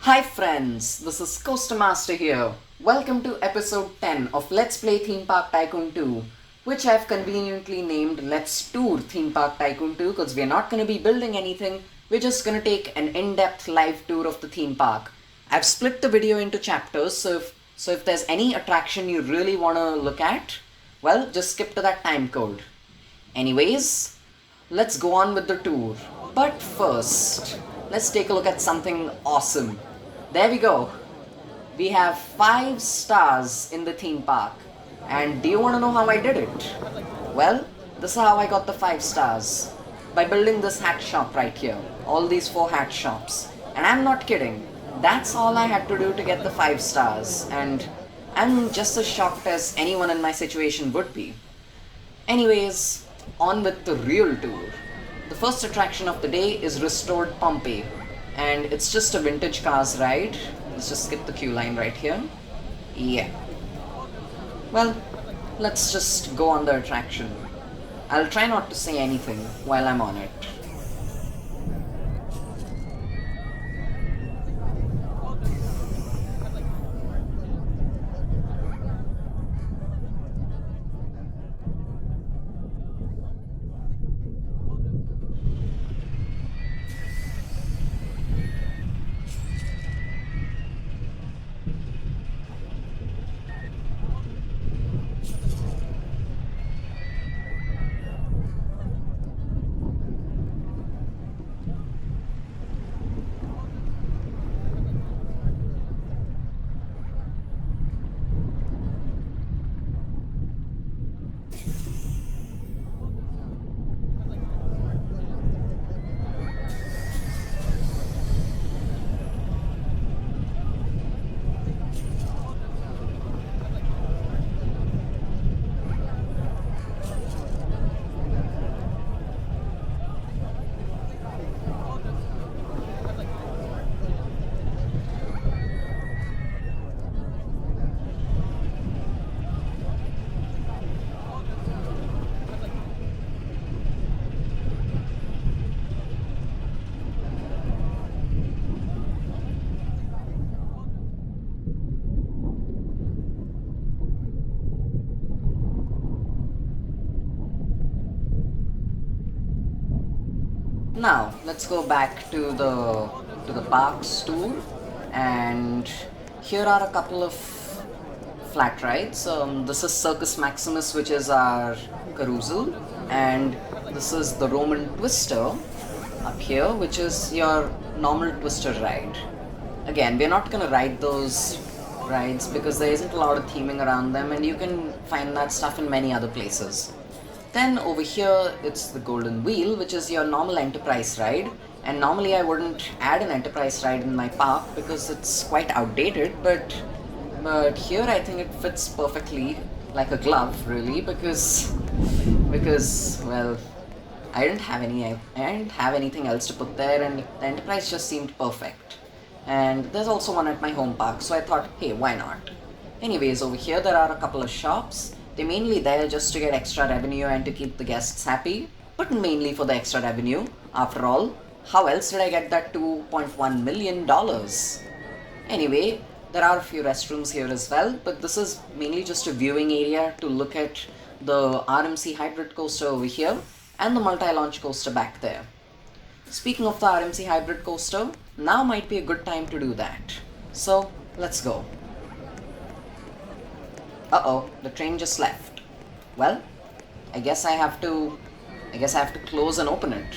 Hi friends, this is Coaster Master here. Welcome to episode 10 of Let's Play Theme Park Tycoon 2, which I've conveniently named Let's Tour Theme Park Tycoon 2 because we're not going to be building anything, we're just going to take an in-depth live tour of the theme park. I've split the video into chapters, so if there's any attraction you really want to look at, well, just skip to that time code. Anyways, let's go on with the tour. But first, let's take a look at something awesome. There we go. We have 5 stars in the theme park. And do you want to know how I did it? Well, this is how I got the 5 stars. By building this hat shop right here. All these 4 hat shops. And I'm not kidding. That's all I had to do to get the 5 stars. And I'm just as shocked as anyone in my situation would be. Anyways, on with the real tour. The first attraction of the day is Restored Pompeii, and it's just a vintage cars ride. Let's just skip the queue line right here. Yeah. Well, let's just go on the attraction. I'll try not to say anything while I'm on it. Now, let's go back to the parks tour, and here are a couple of flat rides. This is Circus Maximus, which is our carousel, and this is the Roman Twister up here, which is your normal twister ride. Again, we're not gonna ride those rides because there isn't a lot of theming around them, and you can find that stuff in many other places. Then over here, it's the Golden Wheel, which is your normal Enterprise ride. And normally I wouldn't add an Enterprise ride in my park because it's quite outdated, but here I think it fits perfectly like a glove, really, because well, I didn't have anything else to put there, and the Enterprise just seemed perfect. And there's also one at my home park, so I thought, hey, why not? Anyways, over here there are a couple of shops. They're mainly there just to get extra revenue and to keep the guests happy, but mainly for the extra revenue. After all, how else did I get that $2.1 million? Anyway, there are a few restrooms here as well, but this is mainly just a viewing area to look at the RMC Hybrid coaster over here and the multi-launch coaster back there. Speaking of the RMC Hybrid coaster, now might be a good time to do that. So, let's go. Uh-oh, the train just left. Well, I guess I have to close and open it.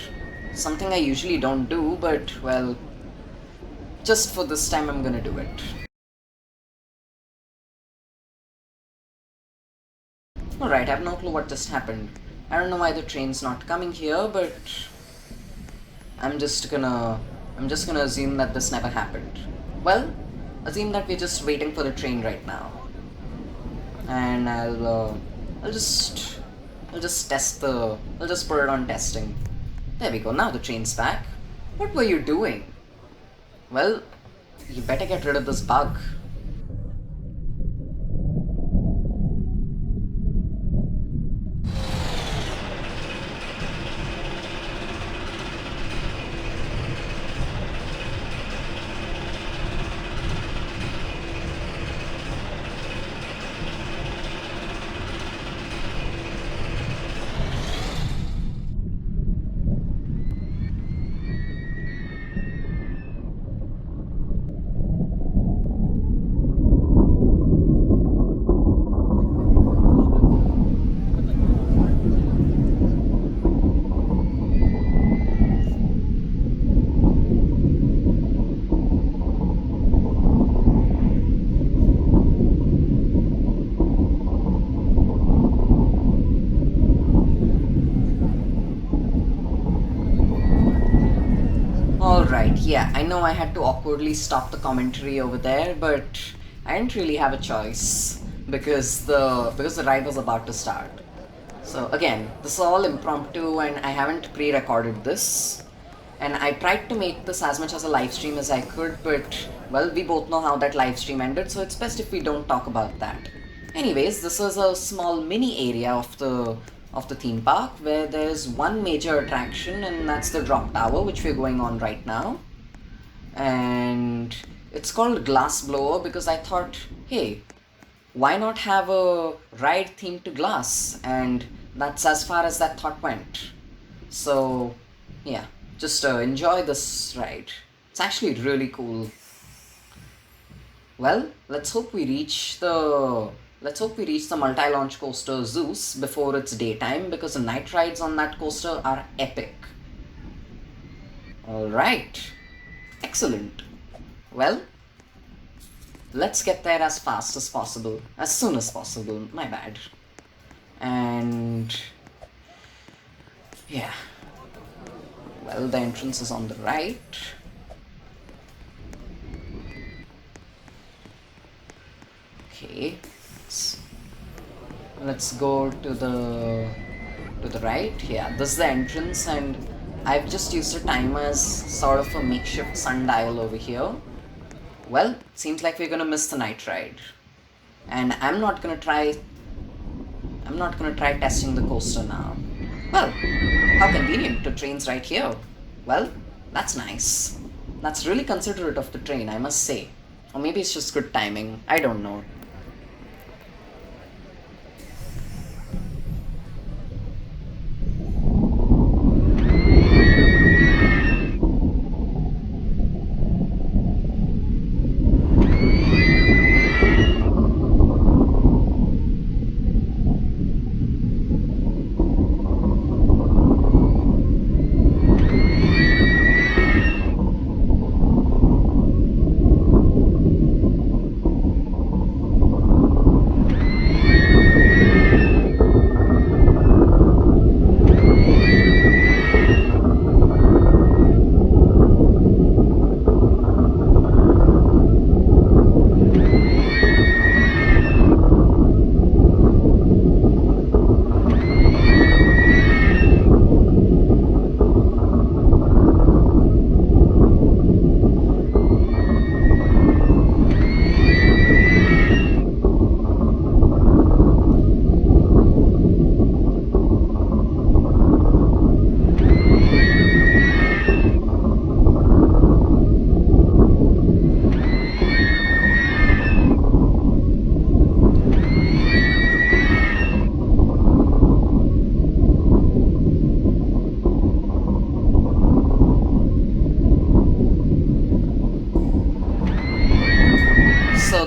Something I usually don't do, but, well, just for this time I'm gonna do it. Alright, I have no clue what just happened. I don't know why the train's not coming here, but I'm just gonna assume that this never happened. Well, assume that we're just waiting for the train right now. And I'll just put it on testing. There we go, now the train's back. What were you doing? Well, you better get rid of this bug. yeah, I know I had to awkwardly stop the commentary over there, but I didn't really have a choice because the ride was about to start. So again, this is all impromptu and I haven't pre-recorded this. And I tried to make this as much as a live stream as I could, but well, we both know how that live stream ended, so it's best if we don't talk about that. Anyways, this is a small mini area of the theme park where there's one major attraction, and that's the drop tower, which we're going on right now. And it's called Glassblower because I thought, hey, why not have a ride themed to glass? And that's as far as that thought went. So yeah, just enjoy this ride. It's actually really cool. Well, let's hope we reach the multi-launch coaster Zeus before it's daytime, because the night rides on that coaster are epic. Alright, excellent. Well, let's get there as fast as possible, as soon as possible, my bad. And yeah, well, the entrance is on the right. Okay, let's go to the right. Yeah, this is the entrance, and I've just used a timer as sort of a makeshift sundial over here. Well, seems like we're gonna miss the night ride, and I'm not gonna try testing the coaster now. Well, how convenient, the train's right here. Well, that's nice. That's really considerate of the train, I must say. Or maybe it's just good timing, I don't know.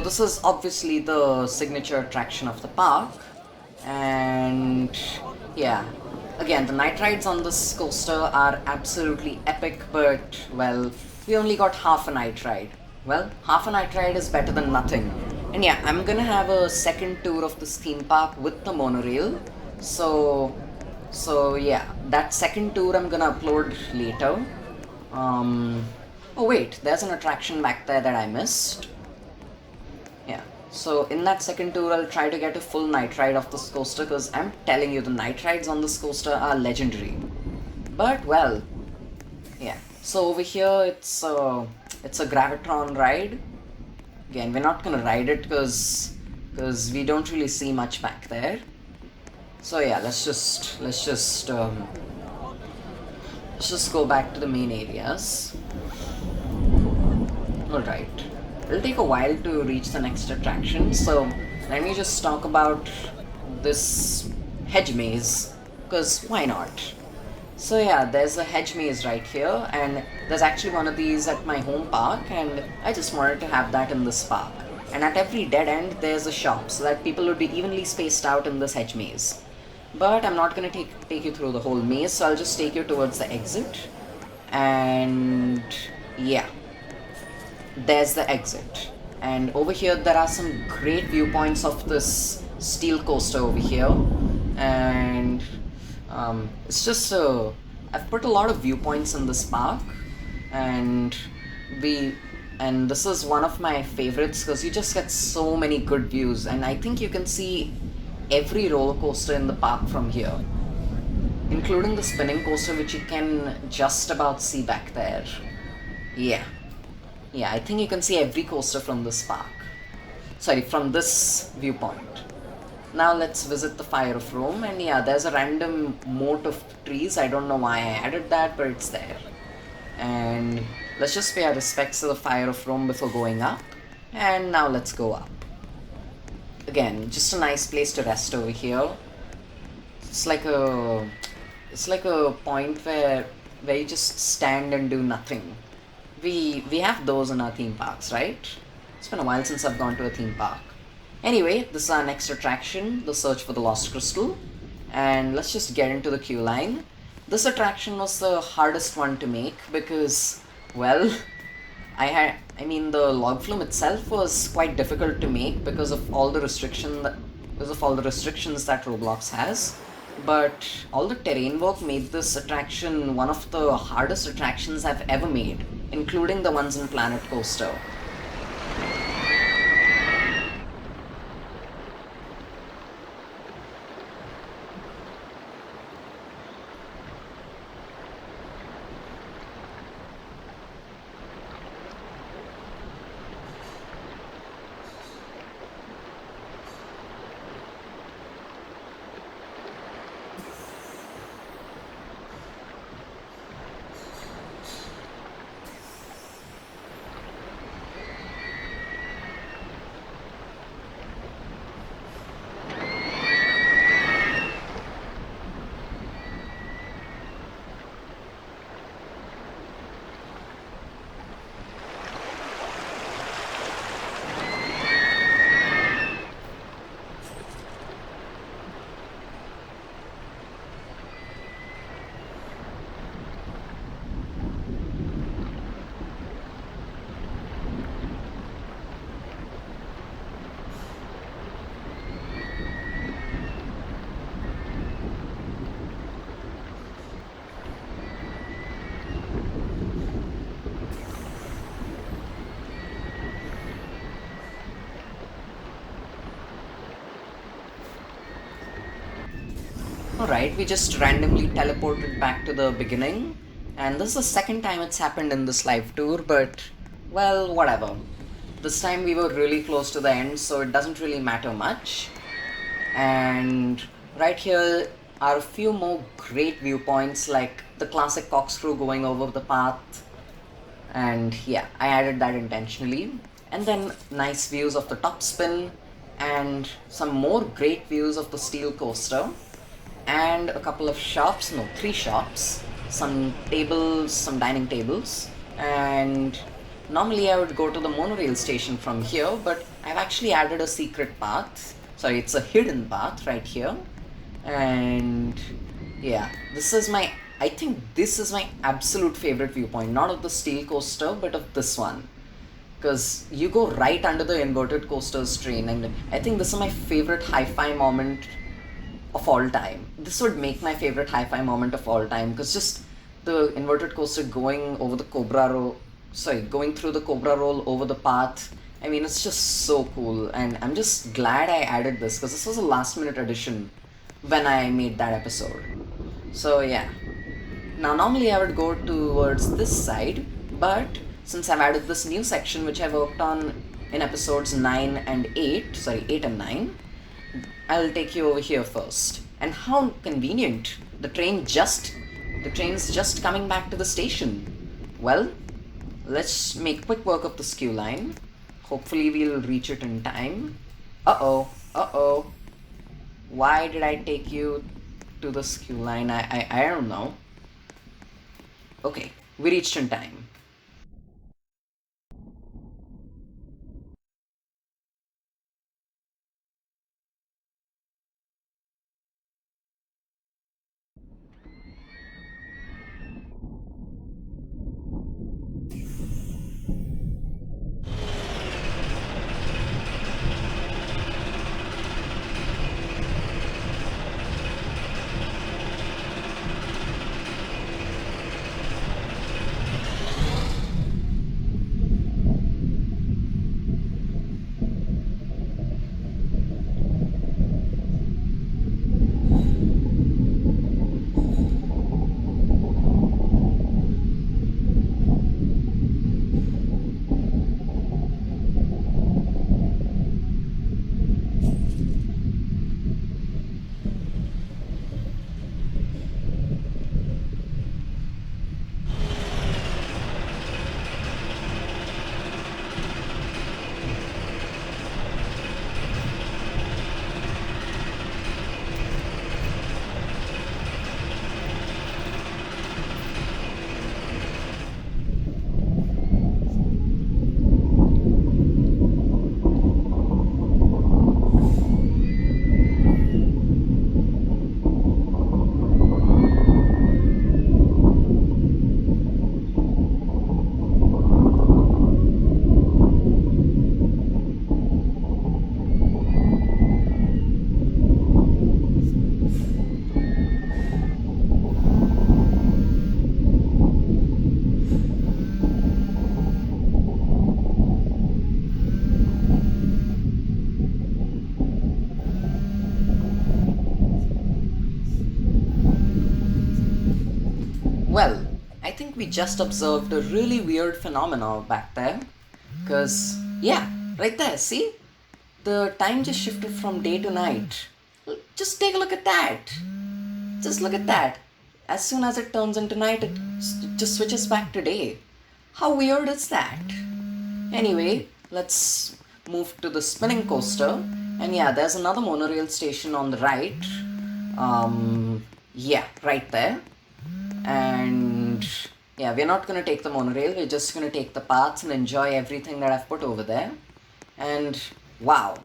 This is obviously the signature attraction of the park, and yeah, again, the night rides on this coaster are absolutely epic, but well, we only got half a night ride. Well, half a night ride is better than nothing. And yeah, I'm gonna have a second tour of this theme park with the monorail, so yeah, that second tour I'm gonna upload later. Oh wait, there's an attraction back there that I missed. Yeah, so in that second tour I'll try to get a full night ride of this coaster, because I'm telling you, the night rides on this coaster are legendary. But well, yeah, so over here it's a Graviton ride. Again, we're not gonna ride it because we don't really see much back there. So yeah, let's just go back to the main areas. Alright. It'll take a while to reach the next attraction, so let me just talk about this Hedge Maze, because why not? So yeah, there's a Hedge Maze right here, and there's actually one of these at my home park, and I just wanted to have that in this park. And at every dead end there's a shop, so that people would be evenly spaced out in this Hedge Maze. But I'm not going to take you through the whole maze, so I'll just take you towards the exit. And yeah, there's the exit. And over here there are some great viewpoints of this steel coaster over here. And it's just I've put a lot of viewpoints in this park, and we and this is one of my favorites because you just get so many good views, and I think you can see every roller coaster in the park from here, including the spinning coaster, which you can just about see back there. Yeah, I think you can see every coaster from this park. Sorry, from this viewpoint. Now let's visit the Fire of Rome, and yeah, there's a random moat of trees. I don't know why I added that, but it's there. And let's just pay our respects to the Fire of Rome before going up. And now let's go up. Again, just a nice place to rest over here. It's like a point where you just stand and do nothing. We have those in our theme parks, right? It's been a while since I've gone to a theme park. Anyway, this is our next attraction, the Search for the Lost Crystal. And let's just get into the queue line. This attraction was the hardest one to make because, well, the log flume itself was quite difficult to make because of all the restrictions that Roblox has. But all the terrain work made this attraction one of the hardest attractions I've ever made, including the ones in Planet Coaster. Alright, we just randomly teleported back to the beginning, and this is the second time it's happened in this live tour, but, well, whatever. This time we were really close to the end, so it doesn't really matter much. And right here are a few more great viewpoints, like the classic corkscrew going over the path, and yeah, I added that intentionally. And then nice views of the top spin, and some more great views of the steel coaster, and a couple of shops, no, 3 shops, some tables, some dining tables, and normally I would go to the monorail station from here, but I've actually added a secret path. Sorry, it's a hidden path right here. And yeah, I think this is my absolute favorite viewpoint, not of the steel coaster, but of this one. Because you go right under the inverted coaster's train, and I think this is my favorite hi-fi moment of all time. This would make my favorite hi-fi moment of all time, because just the inverted coaster going through the Cobra roll over the path. I mean, it's just so cool, and I'm just glad I added this, because this was a last minute addition when I made that episode. So yeah. Now normally I would go towards this side, but since I've added this new section which I worked on in episodes 9 and 8, sorry, 8 and 9, I'll take you over here first. And how convenient! The train's just coming back to the station. Well, let's make quick work of this queue line. Hopefully we'll reach it in time. Uh-oh. Why did I take you to this queue line? I don't know. Okay, we reached in time. I think we just observed a really weird phenomenon back there. Because, yeah, right there, see? The time just shifted from day to night. Just take a look at that. Just look at that. As soon as it turns into night, it just switches back to day. How weird is that? Anyway, let's move to the spinning coaster. And yeah, there's another monorail station on the right. Yeah, right there. And yeah, we're not gonna take the monorail, we're just gonna take the paths and enjoy everything that I've put over there. And wow.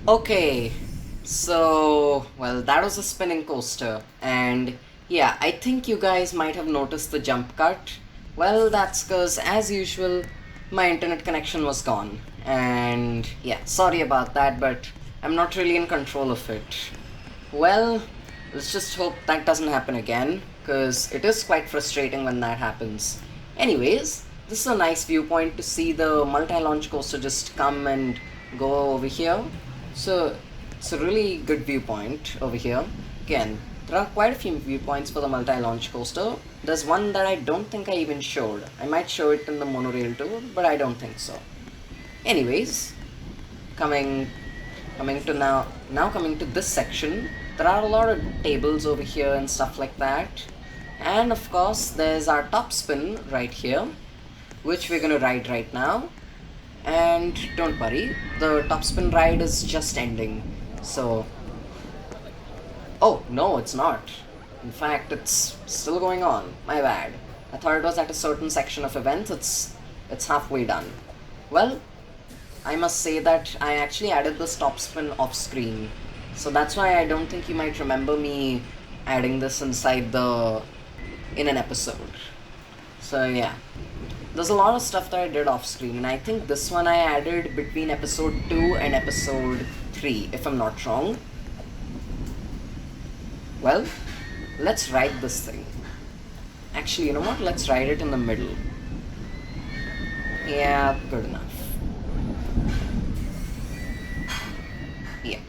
Okay, so, well, that was a spinning coaster, and yeah, I think you guys might have noticed the jump cut. Well, that's because, as usual, my internet connection was gone, and yeah, sorry about that, but I'm not really in control of it. Well, let's just hope that doesn't happen again, because it is quite frustrating when that happens. Anyways, this is a nice viewpoint to see the multi-launch coaster just come and go over here. So it's a really good viewpoint over here. Again, there are quite a few viewpoints for the multi-launch coaster. There's one that I don't think I even showed. I might show it in the monorail too, but I don't think so. Anyways, coming to now coming to this section, there are a lot of tables over here and stuff like that. And of course, there's our top spin right here, which we're gonna ride right now. And don't worry, the top spin ride is just ending. So, oh no, it's not. In fact, it's still going on. My bad. I thought it was at a certain section of events. It's halfway done. Well, I must say that I actually added the top spin off screen. So that's why I don't think you might remember me adding this in an episode. So yeah. There's a lot of stuff that I did off screen, and I think this one I added between episode 2 and episode 3, if I'm not wrong. Well, let's ride this thing. Actually, you know what? Let's ride it in the middle. Yeah, good enough. Yeah.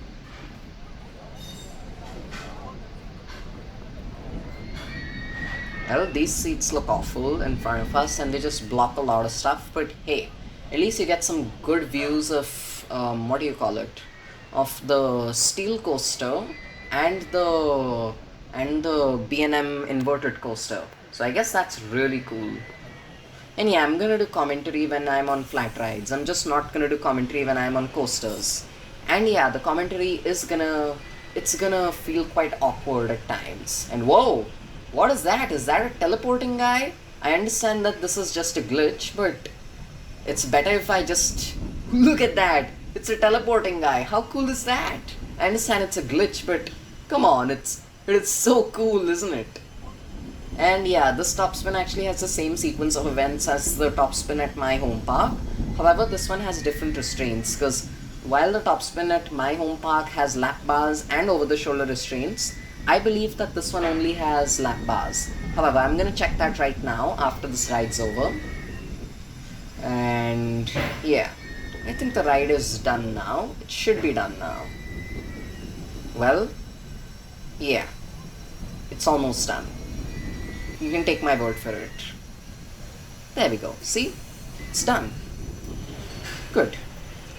Well, these seats look awful in front of us and they just block a lot of stuff, but hey, at least you get some good views of, what do you call it, of the steel coaster and the B&M inverted coaster. So I guess that's really cool. And yeah, I'm gonna do commentary when I'm on flat rides. I'm just not gonna do commentary when I'm on coasters. And yeah, the commentary it's gonna feel quite awkward at times. And whoa! What is that? Is that a teleporting guy? I understand that this is just a glitch, but it's better if I just... Look at that! It's a teleporting guy. How cool is that? I understand it's a glitch, but come on, it's so cool, isn't it? And yeah, this top spin actually has the same sequence of events as the top spin at my home park. However, this one has different restraints, because while the top spin at my home park has lap bars and over-the-shoulder restraints, I believe that this one only has lap bars. However, I'm gonna check that right now after this ride's over. And yeah, I think the ride is done now. It should be done now. Well, yeah, it's almost done. You can take my word for it. There we go. See? It's done. Good.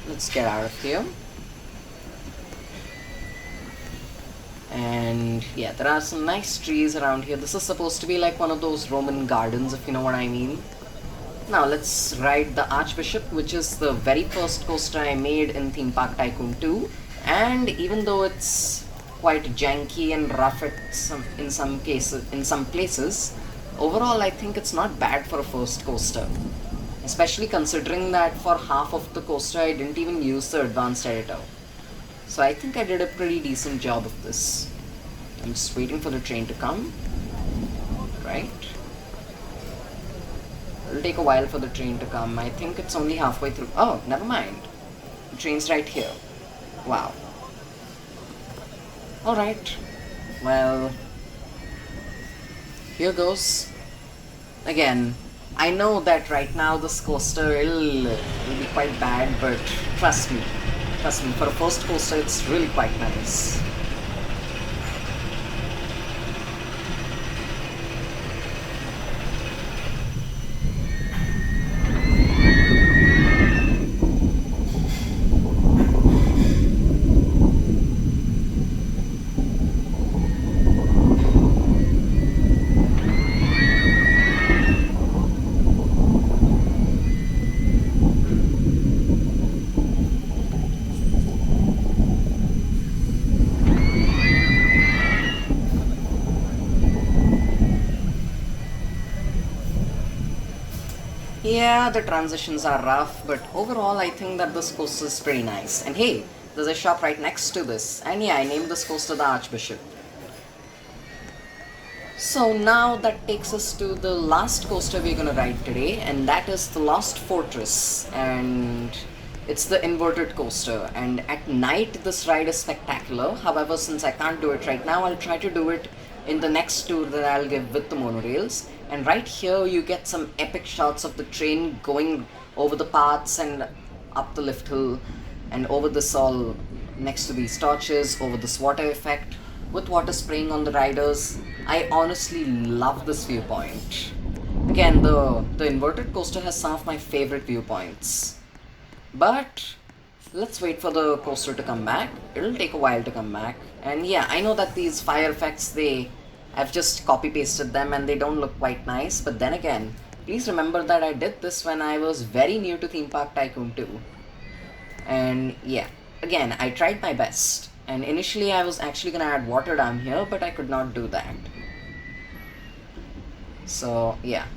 Let's get out of here. And yeah, there are some nice trees around here. This is supposed to be like one of those Roman gardens, if you know what I mean. Now let's ride the Archbishop, which is the very first coaster I made in Theme Park Tycoon 2. And even though it's quite janky and rough in some places, overall I think it's not bad for a first coaster. Especially considering that for half of the coaster I didn't even use the advanced editor. So I think I did a pretty decent job of this. I'm just waiting for the train to come. Right. It'll take a while for the train to come. I think it's only halfway through. Oh, never mind. The train's right here. Wow. Alright. Well, here goes. Again, I know that right now this coaster will be quite bad, but trust me, for a first coaster it's really quite nice. Yeah, the transitions are rough, but overall I think that this coaster is pretty nice. And hey, there's a shop right next to this. And yeah, I named this coaster the Archbishop. So now that takes us to the last coaster we're gonna ride today, and that is the Lost Fortress. And it's the inverted coaster. And at night this ride is spectacular. However, since I can't do it right now, I'll try to do it in the next tour that I'll give with the monorails. And right here you get some epic shots of the train going over the paths and up the lift hill and over this all next to these torches, over this water effect with water spraying on the riders. I honestly love this viewpoint. Again, the inverted coaster has some of my favorite viewpoints. But let's wait for the coaster to come back. It'll take a while to come back. And yeah, I know that these fire effects, I've just copy pasted them and they don't look quite nice, but then again, please remember that I did this when I was very new to Theme Park Tycoon 2. And yeah, again, I tried my best. And initially I was actually gonna add water down here, but I could not do that. So yeah.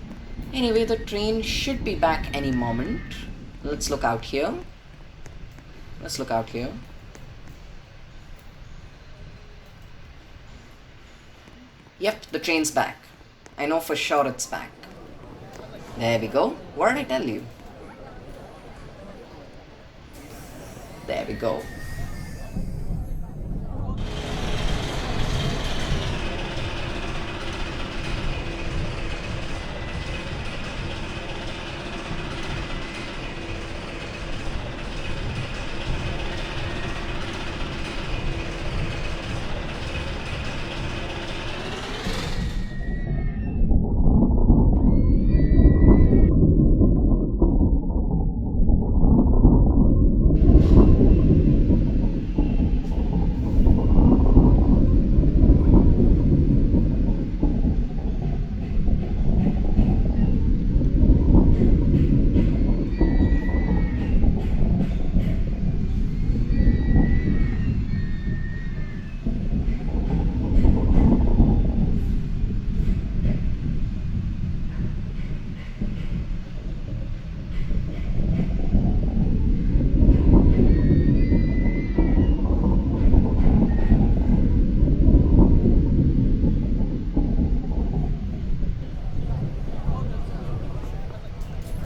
Anyway, the train should be back any moment. Let's look out here. Yep, the train's back. I know for sure it's back. There we go. What did I tell you? There we go.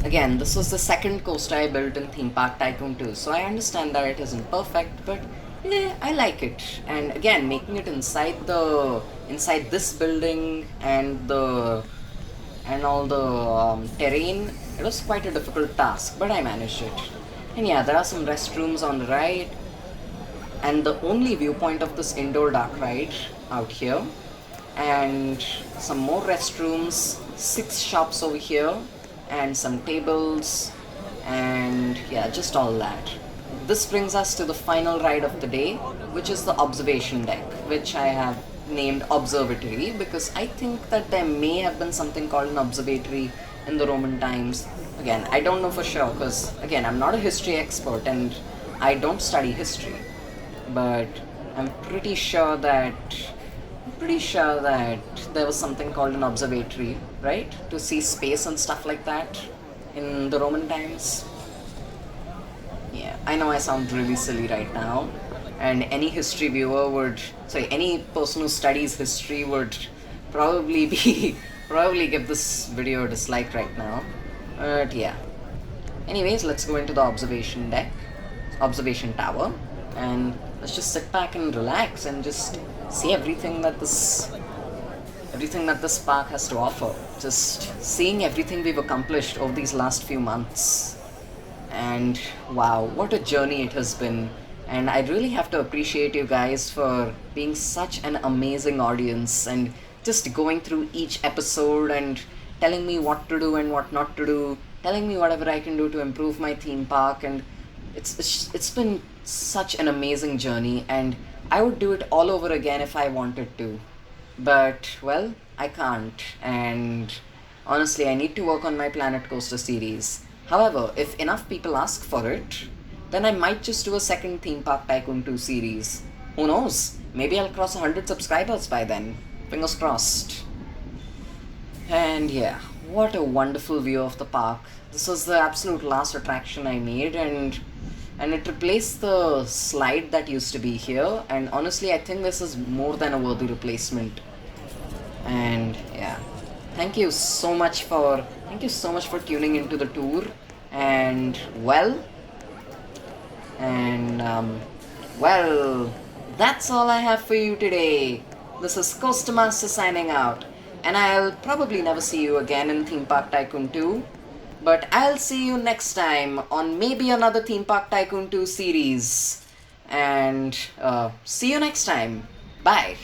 Again, this was the second coaster I built in Theme Park Tycoon 2, so I understand that it isn't perfect, but I like it. And again, making it inside this building and all the terrain, it was quite a difficult task, but I managed it. And yeah, there are some restrooms on the right, and the only viewpoint of this indoor dark ride out here, and some more restrooms, 6 shops over here, and some tables, and yeah, just all that. This brings us to the final ride of the day, which is the observation deck, which I have named Observatory because I think that there may have been something called an observatory in the Roman times. Again, I don't know for sure because, again, I'm not a history expert and I don't study history, but I'm pretty sure that there was something called an observatory, right? To see space and stuff like that in the Roman times. Yeah, I know I sound really silly right now, and any history viewer would, sorry, any person who studies history would probably be, probably give this video a dislike right now. But yeah. Anyways, let's go into the observation deck, observation tower, and let's just sit back and relax and just see everything that this park has to offer. Just seeing everything we've accomplished over these last few months. And wow, what a journey it has been. And I really have to appreciate you guys for being such an amazing audience and just going through each episode and telling me what to do and what not to do, telling me whatever I can do to improve my theme park. And it's been such an amazing journey, and I would do it all over again if I wanted to. But, well, I can't, and honestly, I need to work on my Planet Coaster series. However, if enough people ask for it, then I might just do a second Theme Park Tycoon 2 series. Who knows? Maybe I'll cross 100 subscribers by then. Fingers crossed. And yeah, what a wonderful view of the park. This was the absolute last attraction I made, and it replaced the slide that used to be here, and honestly I think this is more than a worthy replacement. And yeah, thank you so much for tuning into the tour. And well, that's all I have for you today. This is Coaster Master signing out, and I'll probably never see you again in Theme Park Tycoon 2, but I'll see you next time on maybe another Theme Park Tycoon 2 series. And see you next time. Bye.